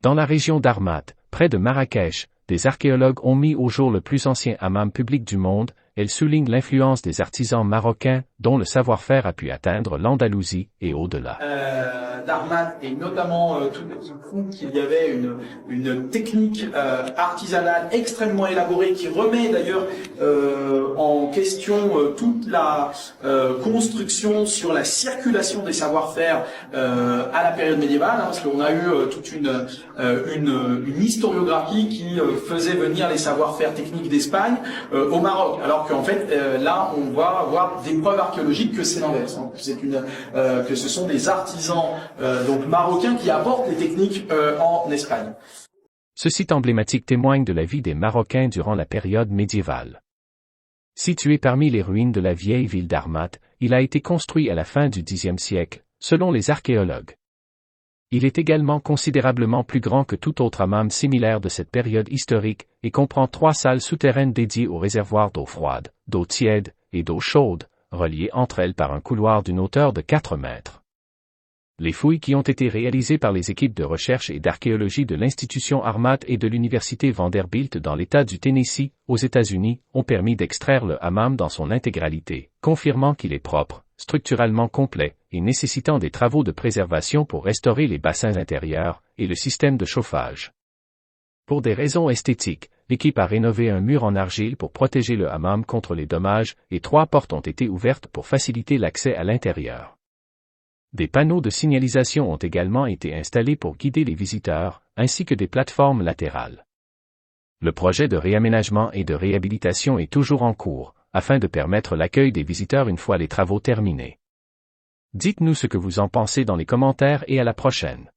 Dans la région d'Armat, près de Marrakech, des archéologues ont mis au jour le plus ancien hammam public du monde. Elle souligne l'influence des artisans marocains, dont le savoir-faire a pu atteindre l'Andalousie et au-delà. D'Armat, et notamment tout qui prouve qu'il y avait une technique artisanale extrêmement élaborée qui remet d'ailleurs en question toute la construction sur la circulation des savoir-faire à la période médiévale, parce qu'on a eu toute une historiographie qui faisait venir les savoir-faire techniques d'Espagne au Maroc, alors qu'en fait là on va avoir des preuves archéologiques que c'est l'inverse, hein. Que ce sont des artisans donc marocains qui apportent les techniques en Espagne. Ce site emblématique témoigne de la vie des Marocains durant la période médiévale. Situé parmi les ruines de la vieille ville d'Armat, il a été construit à la fin du Xe siècle, selon les archéologues. Il est également considérablement plus grand que tout autre hammam similaire de cette période historique, et comprend 3 salles souterraines dédiées aux réservoirs d'eau froide, d'eau tiède et d'eau chaude, reliées entre elles par un couloir d'une hauteur de 4 mètres. Les fouilles qui ont été réalisées par les équipes de recherche et d'archéologie de l'institution Armat et de l'université Vanderbilt dans l'État du Tennessee, aux États-Unis, ont permis d'extraire le hammam dans son intégralité, confirmant qu'il est propre, structurellement complet, et nécessitant des travaux de préservation pour restaurer les bassins intérieurs et le système de chauffage. Pour des raisons esthétiques, l'équipe a rénové un mur en argile pour protéger le hammam contre les dommages, et 3 portes ont été ouvertes pour faciliter l'accès à l'intérieur. Des panneaux de signalisation ont également été installés pour guider les visiteurs, ainsi que des plateformes latérales. Le projet de réaménagement et de réhabilitation est toujours en cours, afin de permettre l'accueil des visiteurs une fois les travaux terminés. Dites-nous ce que vous en pensez dans les commentaires et à la prochaine.